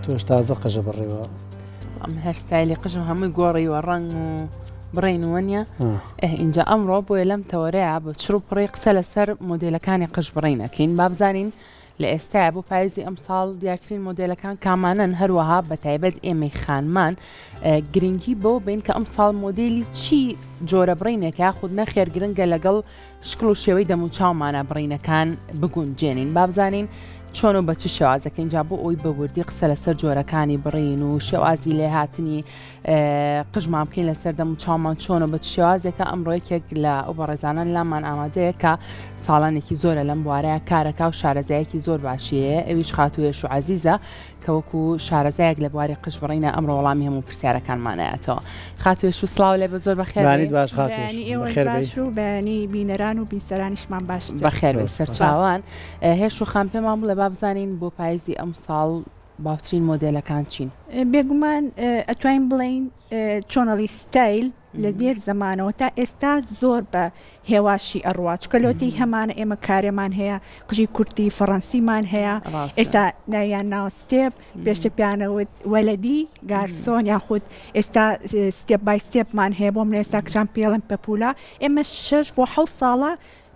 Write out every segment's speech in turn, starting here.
توش تازە قژە بڕێوە ئەم هەرستایلی قژم هەمووی گۆڕی وە ڕەنگ و بڕین وەنیە اینجا ئەمڕۆ بۆیە لەم تەوەرەیە بە چڕ و پڕی قسە لەسەر مۆدێلەکانی قژ بڕینەکەین با بزانین لە ئێستاە بۆ پاییزی ئەم ساڵ دیارترین مۆدێلەکان کامانن هەروەها بە تایبەت ئێمەی خانمان گرنگی بۆ بین کە ئەم ساڵ مۆدێلی چی جۆرە بڕینێکە خود نەخێر گرنگە لەگەڵ شکل و شێوەی دەموچاومانە بڕینەکان بگونجێنین با بزانین چۆن و بە چ شێوازەکە اینجا بۆ ئەوی بەوردی قسە لەسەر جۆرەکانی بڕین و شێوازی لێهاتنی قژمان بکەین لەسەر دەموچاومان چۆن و بە چ شێوازێکە ئەمڕۆیەکێک لە ئەو بەڕێزانان لامان ئامادەیە کە ساڵانێکی زۆرە لەم بوارەیە کارەکە و شارەزایەکی زۆر باشیەیە ئەویش خاتوێش و عەزیزە کە وەکو شارەزایەک لە بواری قژ بڕینە ئەمڕۆ وەڵامی هەموو پرسیارەکانمانایەتەوە خاتوێش و سڵاو لێ بە زۆر بەخێر باش باش و بەیانی بینەران و بیسەرانیشمان باش بەخێر سەرچاوان هێش و خام پێمان بڵێ با بزانین بۆ پاییزی ئەم ساڵ باوترین مۆدێلەکان چین بێگومان ئەتوانین بڵین چۆنەڵی ستایل لە دێر زمانەوە تا ئێستا زۆر بە هێواشی ئەڕوا چکەلۆتی هەمانە ئێمە کارێمان هەیە قژی کورتی فەڕەنسیمان هەیە ئێستا ناویان ناو ستێپ پێشتە پیانەوت وەلەدی گارسۆن یاخود ئێستا ستێپ بای ستێپمان هەیە بۆم لە ئێستا کچان پێڵم پەپولا ئێمە 6 بۆ 7 ساڵە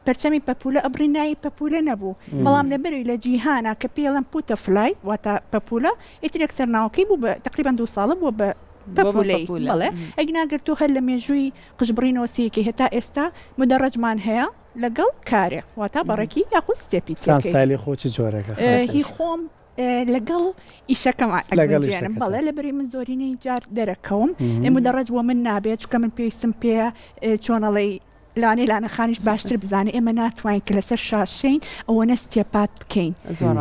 پەرچەمی پەپولە ئەبرینایی پەپولە نەبوو بەڵام لەبەروی لە جیهانە کە پێڵم پوتە فلای واتە پەپولە ئیترێک سەرناوەکەی بوو بە تقریبان 2 ساڵە بووە بە پەپولەی بڵێ ئەگ ناگرتو هەر لە مێژووی قژبڕینەوەسیەکی هێتا ئێستا مدەڕەجمان هەیە لەگەڵ کارێ واتە بەڕێکی یاخود ستێپی سایلی خۆچی جۆرەکە هی خۆم لەگەڵ ئیشەکەمان ئەگەڵێنم بەڵێ لەبەری من زۆرینەی جار دەرەکەوم مدەڕەج بۆ من نابێت چکە من پێویستم پێە چۆنەڵی لانێ لانەخانیش باشتر بزانێ ئێمە ناتوانین کە لەسەر شاشین ئەوە نە ستێپات بکەین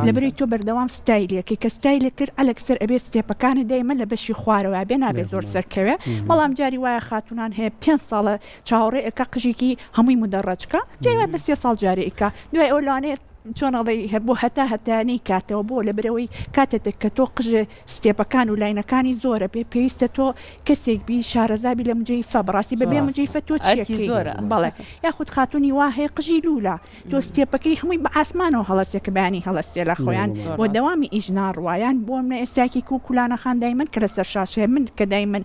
لەبەری تۆ بەردەوام ستایلێکی کە ستایلێ کرد ئەلەکسەر ئەبێ ستێپەکانە دەیمە لە بەشی خوارەوە بێ نابێت زۆر سەرکەوێ بەڵام جاری وایە خاتونان هەیە 5 ساڵە چاوەڕێ ئەکە قژێکی هەمووی مدەڕەجکە جای بە 3 ساڵ جارێکە دوای ئەو لانێت چۆنەڵی هەبوو هەتانی کاتەوە بۆ لەبرەوەی کاتێک کە تۆ قژ ستێپەکان و لاینەکانی زۆرە بێ پێویستە تۆ کەسێک بی شارەزابی لە مجەیفە بەڕاستی بەبێ مجەیفە تۆ چیەکەی زۆرە بەڵێ یاخود خاتونی وا هەیە قژی لولا تۆ ستێپەکەی هەمووی بە ئاسمانەوە هەڵەسێکە بەیانی هەڵەستێ لە خۆیان بۆ دەوامی ئیژناڕوایان بۆ منە ئێستاکی و کولانەخان دایمەن کە لەسەر شاشەیە من کە دایمەن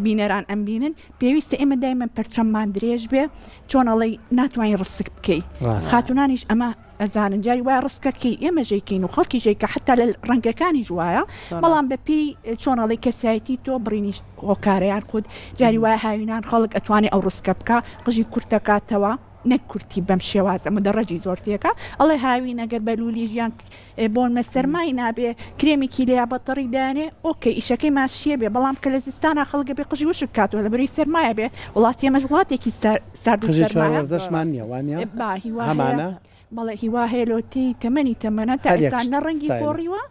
بینەران ئەم بینن پێویستە ئێمە دایمەن پەرچەممان درێژ بێ چۆنەڵی ناتوانین ڕسک بکەی خاتونانیش ئەمە ئەزانن جاری وای ڕستەکەی ئێمە ژێکین و خەڵکی ژێکە حتا لە ڕەنگەکانی جوایە بەڵام بەپی چۆنەڵی کەسایەتی تۆ بڕینی هۆکارەیان خود جاری وای هاوینان خەڵک ئەتوانێت ئەو ڕستکە بکە قژی کورتەکاتەوە نەک کورتی بەم شێوازە مدەڕەجی زۆرتێکە ئەڵێ هاوی نەگەر بەلولی ژیان بۆن مە سەرمای نابێ کرێمێکی لێیا بەتەڕی دانێ ئۆکەی ئیشەکەی ماشیە بێ بەڵام کە لە زستانە خەڵگە بێ قژی وشک کاتەوە لە بەری سەرمایە بێ وڵاتی ئێمەش وڵاتێکی سەردەشمان نییە وانە بەڵێ هیوا هێلۆتی تەمەنی تەمەنە تا ئێستا نەڕەنگی گۆڕیوە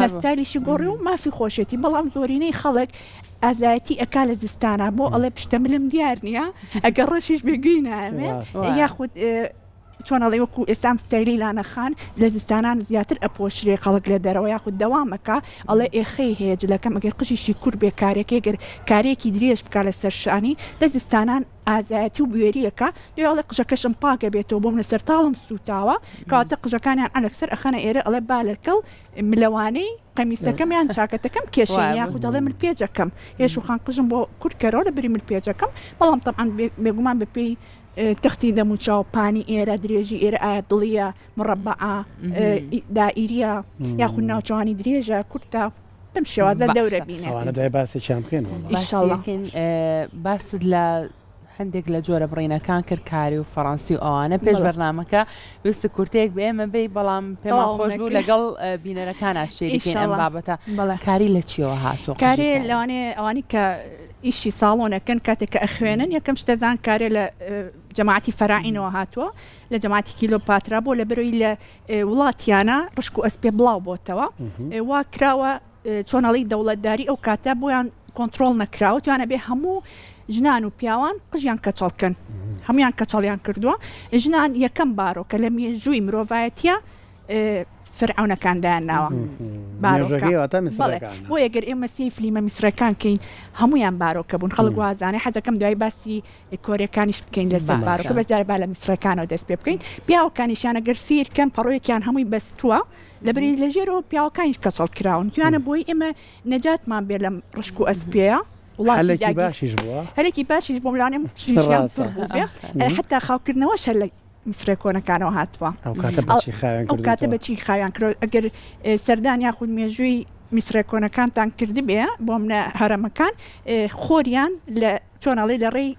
نەستایلیشی گۆڕی و مافی خۆشێتی بەڵام زۆرینەی خەڵک ئازایەتی ئەکا لە زستانە بۆ ئەڵێ پشتەملم دیار نییە ئەگەر ڕەشیش بێگوی نامێ یاخود چۆنەڵی وەکو ئێسام ستایلی لانەخان لە زستانان زیاتر ئەپۆشرێ خەڵک لە دەرەوە یاخود دەوامەکە ئەڵێ ئێخەی هەیە جلەکەم ئەگەر قژیشی کوور بێ کارێکی گەر کارێکی درێژ بکە لە سەرشانی لە زستانان ئازایەتی و بوێریەکە دوێڵێ قژەکەشم پاکە بێتەوە بۆم لەسەر تاڵم سوتاوە کەواتە قژەکانیان ئەلەکسەر ئەخەنە ئێرە ئەڵێ بالەکەڵ ملەوانەی قەمیسەکەمیان چاکەتەکەم کێشەیە یاخود دەڵێ من پێجەکەم هێش و خان قژم بۆ کورتکەرەوە لە بری من پێجەکەم بەڵام تەعاان بێگومان بەپێی تەختی دەموچاوپانی ئێرە درێژی ئێرە ئایا دڵیە مڕەبعە دائیریە یاخود ناوچوانی درێژە کورتە دەم شێوازە دەورە بینێ دوای باسێکیان بکەین باست لە هەندێک لە جۆرە بڕینەکان کرد کاری و فەڕەنسی و ئەوانە پێش بەرنامەکە ویستە کورتێک بە ئێمە بێ بەڵام پێمان خۆش بوو لەگەڵ بینەرەکانە شێریکەین ئەم بابەتە کاری لە چیەوە هاتووە کارێ لەوانێ ئەوانی کە ئیشی ساڵۆنەکەن کاتێک کە ئەخوێنن یەکەم شتەزان کارێ لە جەماعەتی فەراعینەوە هاتووە لە جەماعەتی کیلۆپاترا بۆ لە بەرەوەی لە وڵاتیانە ڕشک و ئەسپێ بڵاو بۆتەوە وا کراوە چۆنەڵی دەوڵەتداری ئەو کاتە بۆیان کۆنتترۆل نەکراوە توانە بێ هەموو ژنان و پیاوان قژیان کەچەڵکەن هەمویان کەچەڵیان کردووە ژنان یەکەم بارۆکە لە مێژووی مرۆڤایەتیە فرعونەکاندایان ناوە بۆ یەگەر ئێمە سی فلیمە میسرەکان کەین هەمویان بارۆکە بوون خەڵک وازانێ حەزەکەم دوای باسی کۆریەکانیش بکەین لەسەر بارۆکە بەجار با لە میسرەکانەوە دەست پێ بکەین پیاوەکانیشیانە گەر سیرکەن پەڕۆیەکیان هەمووی بەستووە لەبەری لەژێرەوە پیاوەکانیش کەسەڵ کراون توانە بۆی ئێمە نەجاتمان بێ لەم ڕشک و ئەسپەیە هەلێکی باشیش بووە هەرێکی باشیش بۆ ملانێم شیشیان پڕ بوو بێ حتا خاوکردنەوە شە لە میسرە کۆنەکانەوە هاتووە ئەو کاتە بەچی خاویان کرد ئەگەر سەردان یاخود مێژووی میسرە کۆنەکانتان کرد بێ بۆ منە هەرەمەکان خۆریان لە چۆنەڵی لە ڕێی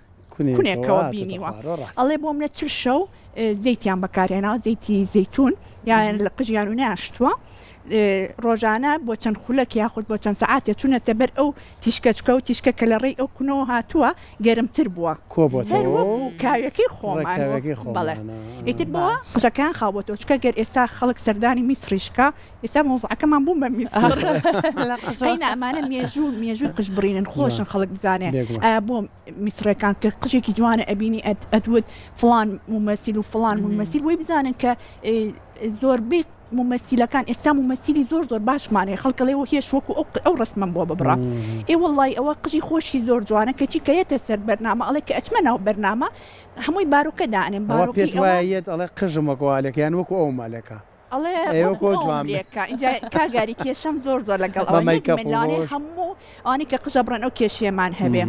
کونێکەوە بینیوە ئەڵێ بۆ منە چ شەو زەیتیان بەکارێنەوە زەیتی زەیتون یان لە قژیان و ناشتووە ڕۆژانە بۆ چەند خولەک یاخود بۆ چەند سەعاتێ چوونەتە بەر ئەو تیشکەچکە و تیشکە کە لە ڕێی ئەو کونەوە هاتووە گەرمتر بووە کاویەکەی خۆمان بەڵێ ئیتر بەوە قژەکان خاوەتەوە چکە گەر ئێستا خەڵک سەردانی میسریشکە ئێستا مۆزعەکەمان بووم بە میسر قەینە ئەمانە مێژووی قژ بڕینن خۆشن خەڵک بزانێ بۆ میسرەکان کە قژێکی جوانە ئەبینی ئەدوت فڵان ممەسیل و فڵان ممەسیل وی بزانن کە زۆربەی ممەسیلەکان ئێستا ممەسیلی زۆر باشمانەیە خەڵکەڵێەوە هێش وەکو ئەو ڕسمم بۆ ببڕا وڵی ئەوە قژی خۆشی زۆر جوانە کەچی کە یەتە سەر بەرنامە ئەڵێ کە ئەچمە ناو بەرنامە هەمووی باروکە دانێن باڕێت ئەڵێ قژم وەکوالێک یان وەکو ئەو مالەکە کاگاری کێشەم زۆر لەگەڵ ئەوەیانێ هەموو ئەوانی کە قژە بڕن ئەو کێشێمان هەبێ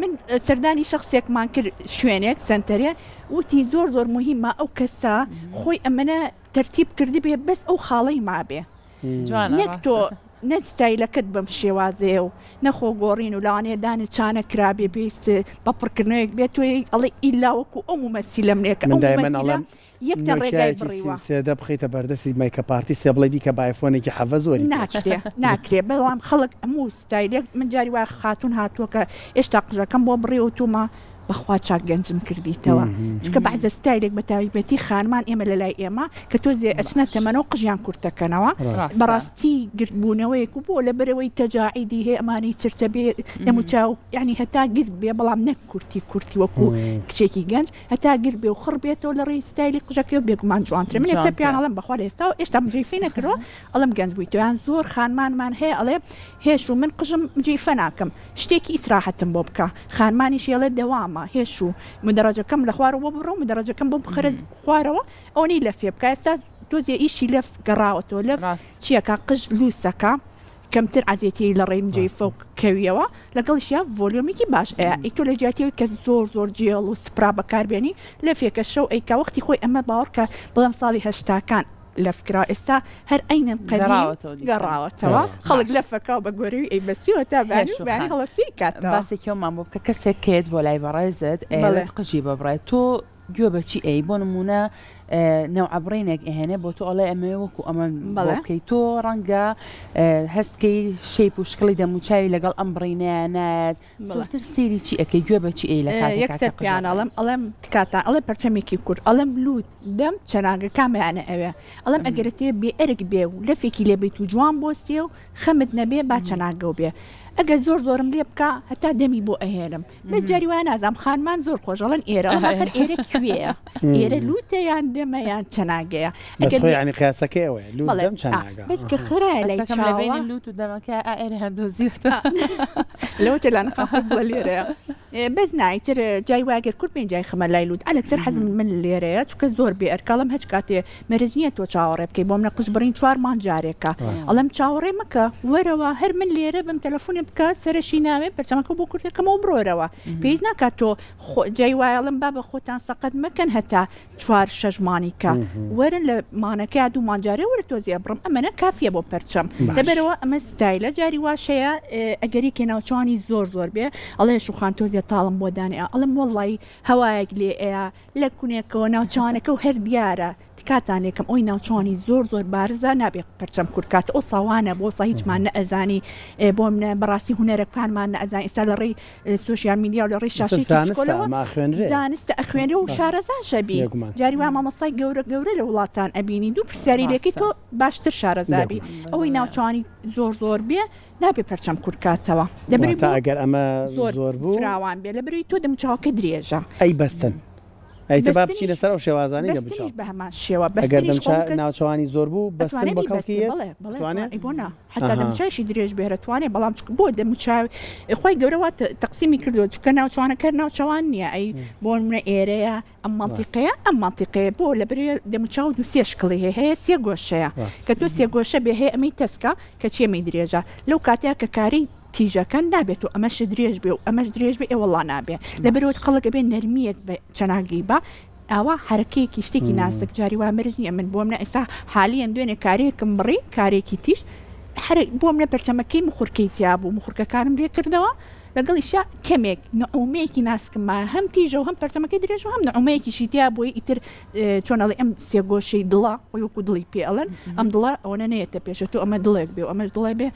من سەردانی شخصێکمان کرد شوێنێک سنتەرێ وتی زۆر مهمە ئەو کەسە خۆی ئەمەنە تەرتیب کردی بێ بەس ئەو خاڵەی مابێ نەک تۆ نەستایلەکەت بەم شێوازێ و نەخۆ گۆڕین و لاوانەیە دانە چانە کرابێ پێویست بەپڕکردنەوەیک بێت توی ئەڵێ ئیلاوەکو ئەو ممەسیلە منێکە یەکتە ڕێگای بڕیوە سێدە بخیتە بەردەستی مایکە پارتی سێ بڵێ بیکە بایفۆنێکی حەڤە زۆری ناکرێ بەڵام خەڵک هەموو ستایلێک من جاری وای خاتون هاتووە کە ئێشتا قژەکەم بۆ بڕێوتومە بەخوا چاک گەنجم کردیتەوە چکە بەعزە ستایلێک بە تایبەتی خانمان ئێمە لە لای ئێمە کە تۆزێ ئەچنە تەمەنەوە قژیان کورتەکەنەوە بەڕاستی گرتبوونەوەیەک و بۆ لە بەرەوەی تەجاعیدی هەیە ئەمانی چرچە بێ دەموچاو یعنی هەتا گرت بێ بەڵام نەک کورتی وەکو کچێکی گەنج هەتا گرت بێ و خڕ بێتەوە لە ڕێی ستایلی قژەکە و بێگومان جوانترە من ێستا پیان ئەڵێم بەخوا لە ئێستا ئێشتا مجێفی نەکردەوە ئەڵم گەنج بوویتەوەیان زۆر خانمانمان هەیە ئەڵێ هێش و من قژم مجێفە ناکەم شتێکی ئیسراحەتم بۆ بکە خانمانیش ئەڵێ دەوامە هێش و مدەڕەجەکەم لە خوارەوە بڕۆ مدەڕەجەکەم بۆ بخرێت خوارەوە ئەوەی لە فێ بکە ئێستا تۆزێ ئیشی لەف گەڕاوەتەوە لەف چیەکە قژ لووسەکە کەمتر عزیەتی لە ڕێی مجێی فەوق کەویەوە لەگەڵشیا ڤۆلیۆمێکی باش ئەی تۆ لە جیاتیەوەی کە زۆر جێڵ و سپرا بەکاربێنی لە فێکە شەو ئەیکا وەختی خۆی ئەمە باوەڕ کە بڵام ساڵی هەشتاکان لە فکرا ئێستا هەر ئەینن گەڕاوەتەوە خەڵک لە فەکاو بە گۆرەوی ئەی بەسیوە تا بانی هەڵەسی کات باسێکیەوەمان بۆ بکە کەسێک کێت بۆ لای بەڕێزت قژی ببڕێت تۆ گوێ بەچی ئەی بۆ نمونە نەوعەبڕینێک ئەهێنێ بۆ تۆ ئەڵێ ئەمە وەکو ئەمە بەڵکەی تۆ ڕەنگە هەستکەی شەیپ و شکڵی دەموچاوی لەگەڵ ئەم بڕینەیە نایەت زۆرتر سێری چی ئەەکەی گوێ بەچی ئەی لە یەکسەر پیان ئەڵێم کاتان ئەڵێ پەرچەمێکی کورد ئەڵێم لوت دەم چەناگە کامیانە ئەوێ ئەڵێم ئەگەرێتێ بێ ئەرگ بێ و لەفێکی لێبیت و جوان بۆستێ و خەمت نەبێ با چەناگە و بێ ئەگە زۆرم لێ بکە هەتا دەمی بۆ ئەهێنم بە جاری وان نازام خانمان زۆر خۆشەڵەن ئێرە هەر ئێرە کوێە ئێرە لوتە یان دەمە یان چەناگەیە ینی قیاسەکەی ئەوەیە لوتەم چەناگە بەس کە خرای لای چاوە لوت و دەمەکە ئێرە هەندۆزیوتە لەوتە لە نەخەڵ لێرەیە بەس نایتر جای واگەر کورد پێنج جای خەمە لای لوت ئەلەکسەر حەزم من لێرەیە چکە زۆر بێ ئەرکەڵم هەچ کاتێ مەرج نییە تۆ چاوەڕێ بکەی بۆم لە قژبڕین 4 مان جارێکە ئەڵەم چاوەڕێ مەکە وەرەوە هەر من لێرە بم تەلەفۆنێ بکە سەرشی ناوێ پەرچەمەکە بۆ کورتەکەمەوە بڕۆرەوە پێویست ناکات تۆ جای وایەڵم با بە خۆتان سەقەت مەکەن هەتا 4-6 مانیکە وەرن لە مانەکە دوو مانجارێ وەرە تۆزیە بڕم ئەمەنە کافیە بۆ پەرچەم لەبەرەوە ئەمە ستایلە جاری واشەیە ئەگەریکە ناوچوانی زۆر بێ ئەڵێ شوخان تۆزیە تاڵم بۆ دانێ ئەڵم وەڵی هەوایەک لێ ئەیە لە کوونێکەوە ناوچوانەکە و هەر دیارە کاتانێکم ئەوی ناوچوانی زۆر بارزە نابێت پەرچەم کورکات ئەو ساوانە بۆ سا هیچمان نەئەزانی بۆ منە بەڕاستی هوەرەکانمان نەئەزان ئێستا لە ڕێی سوۆسیال میدیا و لە ڕێی شاشەی زانستە ئەخوێنێ و شارەزاشەبی جاری وا مامۆستای گەورە لە وڵاتان ئەبینی دوو پرسیاری لێکی تۆ باشتر شارەزابی ئەوەی ناوچوانی زۆر بێ نابێ پەرچەم کورکاتەوە دەبێت ئەگەر ئەمە زۆر بوو فراوان بێ لەبەری تۆ دەموچاوکە درێژە ئەی بەستن ئەیتە با بچی لەسەر ئەو شێوازانەی لە بەستنیش بە هەمان شێوە ئەگەر دەمچ ناوچەوانی زۆر بوو بەستن بە کەڵکی بۆنا حتا دەمچایشی درێژ بێرە توانێ بەڵام بۆ دەموچاوی خۆی گەورەوە تەقسیمی کردو چکە ناوچوانەکە ناوچەوان نییە ئەی بۆ منە ئێرەیە ئەم منتیقەیە بۆ لە بەرێ دەموچاو دو سێ شکڵی هەیە سێ گۆشەیە کە تۆ سێ گۆشە بێ هەیە ئەمەی تەسکە کە چێمەی درێژە لەو کاتەیە کە کاری تیژەکەن نابێت و ئەمەش درێژ بێ و ئەمەش درێژ بێ ئێوەڵا نابێ لەبەرەوە خەڵک بێ نەرمیەک بە چەناگی بە ئاوا حرەکەیەکی شتێکی ناسک جاری وا مرج نییە من بۆ منە ئێستا حالیان دوێنێ کارێکم بڕی کارێکی تیش بۆ منە پەرچەمەکەی مخورکەی تیا بوو مخورکەکانم لێ کردەوە لەگەڵیشا کەمێک نعومەیەکی ناسکمە هەم تیژە و هەم پەرچەمەکەی درێژ و هەم نعومەیەکی شیتیا بۆی ئیتر چۆنەڵی ئەم سێگۆشەی دڵە وەکو دڵی پێ ئەڵەن ئەم دڵە ئەوە نەیەتە پێشە تۆ ئەمە دڵێک بێ و ئەمەش دڵێ بێ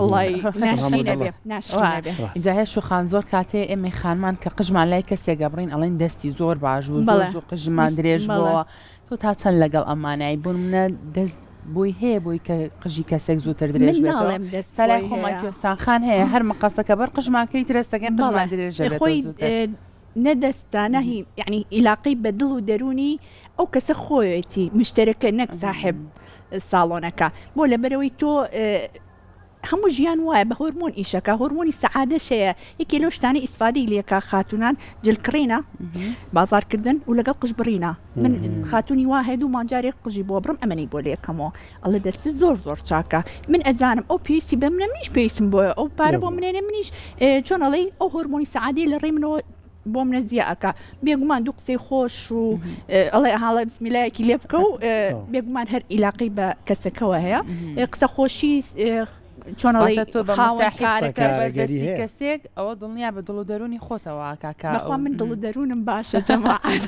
وڵی ناشینە بێ اینجا هەیە شوخان زۆر کاتێ ئێمە خانمان کە قژمان لای کەسێک گەبڕین ئەڵێن دەستی زۆر باش و زۆر قژمان درێژ بەوە تۆ تا چەند لەگەڵ ئەمانایی بوون منە دەست بۆی هەیە بۆی کە قژی کەسێک زووتر درێژ بێت سەلای خۆمان کوێستان خان هەیە هەر مەقەسەکە بەر قژماکەی ترستەکەی قژمان درێژ خۆی نەدەستانە یعنی عیلاقی بە دڵ و دەرونی ئەو کەسە خۆیەتی مشتەرەکە نەک ساحب ساڵۆنەکە بۆ لەبەرەوەی تۆ هەموو ژیان وایە بە هۆرمۆن ئیشەکە هۆرمۆنی سەعادەش هەیە یەکی لەو شتانی ئیسفادەی لێکا خاتونان جلکڕینە بازارکردن و لەگەڵ قژ بڕینە من خاتونی وا هەیە دوو مانجارێک قژی بۆ بڕم ئەمەنی بۆ لێکەمەوە ئەڵە دەستی زۆر چاکە من ئەزانم ئەو پێویستی بە منە منیش پێویستم بۆیە ئەو پارە بۆ منێنێ منیش چۆن ئەڵێ ئەو هۆرمۆنی سەعادەی لە ڕێی منەوە بۆ منە زیاکە بێگومان دوو قسەی خۆش و ئەڵێ هاڵە بسمیلایەکی لێ بکە و بێگومان هەر عیلاقی بە کەسەکەەوە هەیە قسە خۆشی چۆنەڵی کەسێک ئەوە دڵنیا بە دڵ و دەرونی خۆتەوە کاکە من دڵ و دەرونم باشە جەماعەت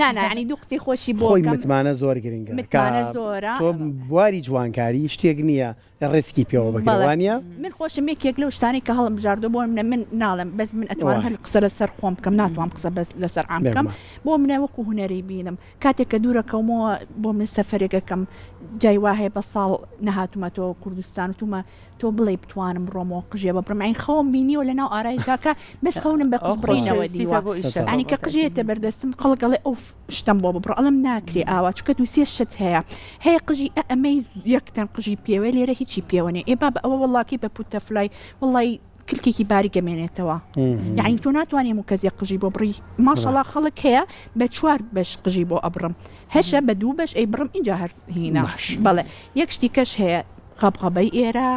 نانانی دوو قسەی خۆشی بۆ متمانە زۆر گرنگە متمانە زۆرە تۆ بواری جوانکاری شتێک نییە ڕێسکی پێوە بەگەڵوانە من خۆشم یەکێک لەو شتانی کە هەڵم بژاردۆ بۆ منە من ناڵم بەس من ئەتوانم هەر قسە لەسەر خۆم بکەم ناتوانم قسە لەسەر عام بکەم بۆ منە وەکو هونەری بینم کاتێک کە دوورەکەمەوە بۆ من سەفەرێکەکەم جای وا هەیە بە ساڵ نەهاتومەتەوە کوردستان و تومە تۆ بڵێ بتوانم ڕۆمەوە قژێ بە بڕمین خەوم بینیوە لە ناو ئارایشگاکە بەس خەونم بە قژ بڕینەوە دیوە ینی کە قژێتە بەردەستم خەڵگەڵێ ئەو شتم بۆ ببڕ ئەڵم ناکرێ ئاوا چکە دو سێ شت هەیە قژی ئەمەی یەکتەن قژی پێوە لێرە هیچی پێوەنێ ئێبا بە ئەوە وڵاکی بە پوتەفلای وڵی کلکێکی باری گەمێنێتەوە یعنی تۆ ناتوانێ و کەزیێک قژی بۆ بڕی ماشەڵا خەڵک هەیە بە 4 بەش قژی بۆ ئەبڕم هەشە بە 2 بەش ئەی بڕم اینجا هەر هینە بەڵێ یەک شتی کەش هەیە قەبقەبەی ئێرە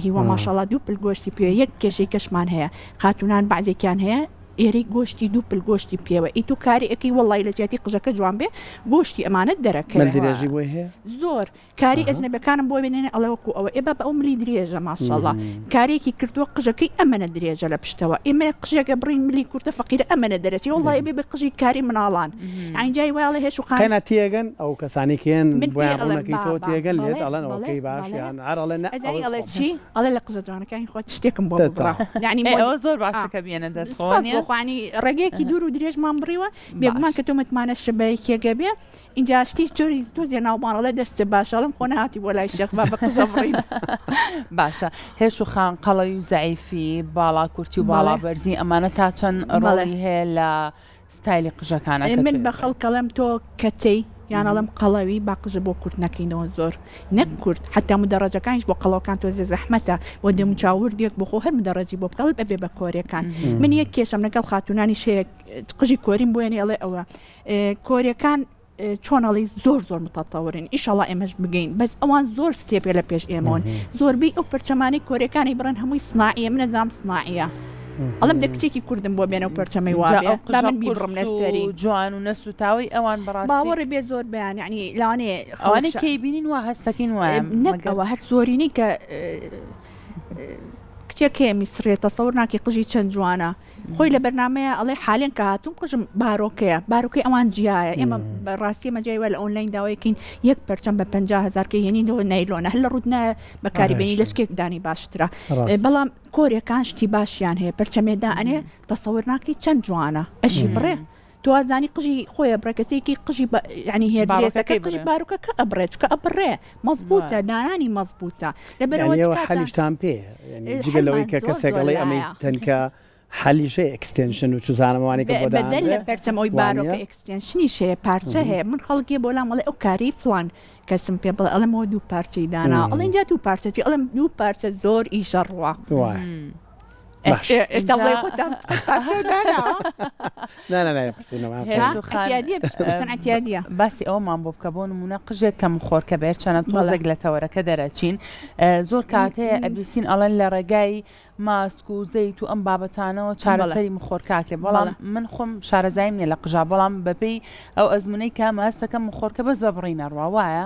هیوە ماشەڵا دوو پلگۆشتی پێ یەک کێشەی کەشمان هەیە خاتونان بەعزێکیان هەیە ئێرەی گۆشتی دوو پلگۆشتی پێوە ئیت و کاری ئەەکەی وڵی لە جیاتی قژەکە جوان بێ گۆشتی ئەمانەت دەرەکە درێژی بۆی هەیە زۆر کاری ئەجنەبەکانم بۆ بێنێنە ئەڵەوەکو ئەوە ئێبە بە ئەو ملی درێژە ماشەڵا کارێکی کردووە قژەکەی ئەمەنە درێژە لە پشتەوە ئێمە قژێکە بڕین ملی کورتە فەقیرە ئەمەنە دەرەچی وڵی بێ بە قژی کاری مناڵان ئەینجای وایڵێ هێش و قەنە تێگەن ئەو کەسانێکیان بۆیانڕونەکەی تۆ تێگەن لێت ئەڵەن ئەوەکەی باشیان ئەڵێ ئەڵێ چی ئەڵێ لە قژە جوانەکانی خۆ شتێکم بۆ بڕا یعنی ئەوە زۆر باشەکە بێنە دەستخۆنی ڕێگەیەکی دوور و درێژمان بڕیوە بێگومان کە تۆ متمانە شبەیەکێگە بێ اینجا شتی جۆری تۆزیێ ناوبانەڵە دەستە باشەڵم خۆ نهاتی بۆ لای شێخ با بە قژە بڕین باشە هێش و خان قەڵەوی و زەعیفی باڵا کورتی و باڵا بەرزی ئەمانە تا چەند ڕۆڵی هەیە لە ستایلی قژەکانە من بە خەڵکەڵم تۆ کەتەی یانەڵم قەڵەوی با قژە بۆ کورت نەکەینەوە زۆر نەک کورت حتا مدەڕەجەکانیش بۆ قەڵەوەکان تۆ زەحمەتە بۆ دەموچاوردێک بۆ خۆ هەر مدەڕەجی بۆ بکەڵ بەبێ بە کۆریەکان من یەک کێشم لەگەڵ خاتونانی شەیەک قژی کۆریم بۆێنێ ئەڵێ ئەوە کۆریەکان چۆنەڵی زۆر متەتەورین ئیشەڵا ئێمەش بگەین بەس ئەوان زۆر ستێپێ لە پێش ئێمەون زۆربەی ئەو پەرچەمانی کۆریەکانی بڕن هەمووی سناعیە من نەزانم سناعیە ئەڵم دە کچێکی کوردم بۆ بێنە و پەرچەمەی وابێ با من بیبڕم لەسەری جوان و نەسوتاوی ئەوان بەڕاستی باوەڕی بێ زۆر بەیان یعنی لەوانێ ئەوانەی کەی بینین وا هەستەکەین وایە نەکەوە هەر زۆرینی کە کچێکێ میسرێت تەسەور ناکەی قژی چەند جوانە خۆی لە بەرنامەیە ئەڵێ حالێن کە هاتوون قژم باڕۆکەیە باروکەی ئەوان جیایە ئێمە بەڕاستی مەجایوە لە ئۆنلاین داوایەکەین یەک پەرچەم بە 50,000 کە هێنی لەوە نایلۆنە هەر لە ڕوودنە بەکاریبێنی لەشکێک دانی باشترە بەڵام کۆریەکان شتی باشیان هەیە پەرچەمێدا ئەنێ تەسەور ناکەی چەند جوانە ئەشی بڕێ توازانی قژی خۆیە بڕێکەسێکی قژی ینی هێرەکەی قژی باروکەکە ئەبڕێت کە ئەبڕێ مەزبوطە دانانی مەزبوطە لەبەرەوە حەلیشتان پێ جگەلەوەی کە کەسێکڵی ئەمەی تەنکە حەلیشەی ئەکستێنشن و چوزانەوانی کە بۆ بدل لە پەرچەم ئەوی بارۆکە ئەکستێنشنی شەیە پارچە هەیە من خەڵکی بۆ لام ئەڵێ ئەو کاری فڵان کەسم پێ بڵێ ئەڵێمەوە دوو پارچەی دانا ئەڵێ اینجا دوو پارچەی ئەڵێم دوو پارچە زۆر ئیشە ڕوا باسی ئەومان بۆ بکە بۆ نمونە قژێک کەم خۆرکە بێر چەنە تۆزێک لە تەوەرەکە دەرەچین زۆر کاتەیە ئەبیستین ئەڵەن لە ڕێگای ماسک و زەیت و ئەم بابەتانەوە چارەسەری مخۆرکاکرێ بەڵام من خۆم شارەزایم نیە لە قژا بەڵام بەپێی ئەو ئەزمونەی کە ماستەکە مخۆرکە بەس بە بڕینە ڕوا وایە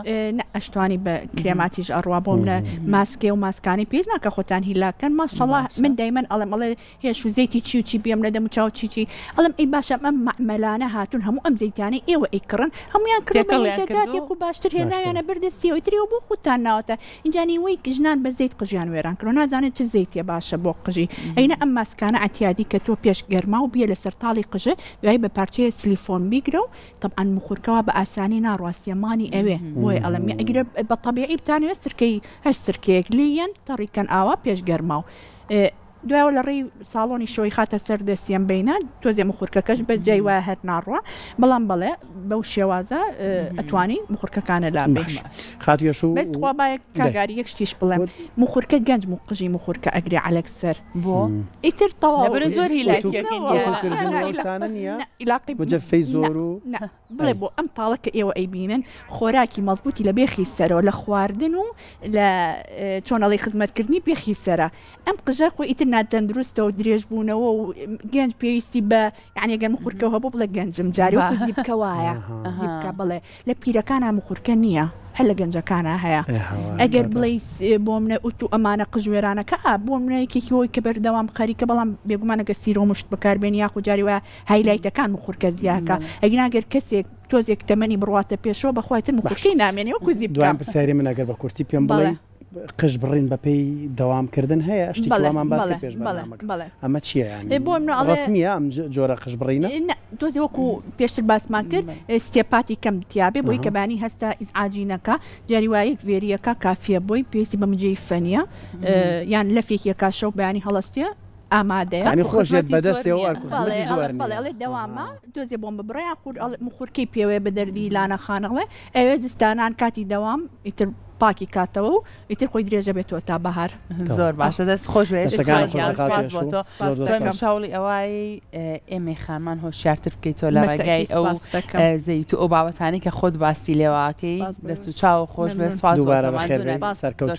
ئەشتوانی بە کرێماتیش ئەڕوا بۆم لە ماسکێ و ماسکانی پێز ناکە خۆتان هیلاکەن ماشەڵڵا من دەیمەن ئەڵێم ئەڵێ هێش و زەیتی چی و چی بێم لە دەم و چاو چیچی ئەڵم ئەی باشە ئەم مەلانە هاتون هەموو ئەم زەیتانەی ئێوە ئەیکڕن هەمویان کردێک و باشتر هێنایانە بردەستیەوەی ترێ و بۆ خودتان ناوەتە اینجانی وەی ژنان بە زەیت قژیان وێران کردو نازانێت چ زەیتیە باشە بۆ قژی ئەینە ئەم ماسکانە ئەتیادی کە تۆ پێش گەرما و بێ لە سەرتاڵی قژە دوای بە پارچەیە سلیفۆن بیگرە و طبعاً مخورکەوە بە ئاسانی ناڕاستیەمانی ئەوێ بۆی ئەڵم ئەگرە بە تەبیعی بتانوێت سرکەی هەر سرکەیەک لیەن تەڕیکەن ئاوا پێش گەرما و دوایەوە لە ڕێی ساڵۆنی شۆی خاتە سەر دەستیان بینە تۆزێ مخورکەکەش بە جای وایە هەر ناڕوە بەڵام بەڵێ بەو شێوازە ئەتوانی مخورکەکانە لا بێش خاتیێش و بەستخوا باەک کاگاری یەک شتیش بڵێم مخورکە گەنج و قژی مخورکە ئەگری عەلەکسەر بۆ ئیتر تەواو زۆر علاقی مجەفەی زۆر و بڵێ بۆ ئەم تاڵە کە ئێوە ئەیبینن خۆراکی مەزبوطی لە بێخی سەرەوە لە خواردن و لە چۆنەڵی خزمەتکردنی بێخی سەرە ئەم قژە خۆ ئیتر ناتەندروستە و درێژ بوونەوە و گەنج پێویستی بە یعنی گەن مخورکەوە هەبوو بڵێ گەنجم جاری و زیبکە وایە زیبکە بڵێ لە پیرەکانە مخورکە نییە هەر لە گەنجەکانە هەیە ئەگەر بڵێ بۆ منە ئوت و ئەمانە قژوێرانەکە بۆ منەیەکێکیەوەی کە بەردەوام خەریکە بەڵام بێگومانەگە سیرۆ مشت بەکاربێن یاخو جاری وایە هایلایتەکان مخورکە زیاکە ئەگەر کەسێک تۆزێک تەمەنی بڕواتە پێشەوە بەخواتن مخورکی نامێنێ وەکو زیبکە دوام پرسیاری من ئەگەر بە کورتی پێم بڵێ قژ بڕین بەپێی دەوامکردن هەیە شتیمان باسی پێش ئەمە چییە ڕسمیە ئەم جۆرە قژ بڕینە دۆزی وەکو پێشتر باسمان کرد استێپاتی کەم تیابێ بۆی کە بانی هەستا ئیزعاجینەکە جاری وایەک وێریەکە کافیە بۆی پێویستی بە مجێی فەنیە یان لەفێکیەکە شەو بەیانی هەڵەستیە ئامادەیە خۆشێت بەدەستێەوە بەڵێ دەوامە دۆزێ بۆم ببڕیان مخورکەی پێوێ بە دەردی لانە خانەڵێ ئەوێ زستانان کاتی دەوام ئیتر پاکی کاتەوە و ئیتر خۆی درێژە بێتەوە تا بەهار زۆر باشە دەست خۆش شاوڵی ئەوای ئێمە خانمان هۆشیارتر بکەیتەوە لە ڕێگای ئەو زەیت و ئەو بابەتانی کە خۆت باسی لێواکەی دەست و چاو خۆش بێ سواز سەرکەوت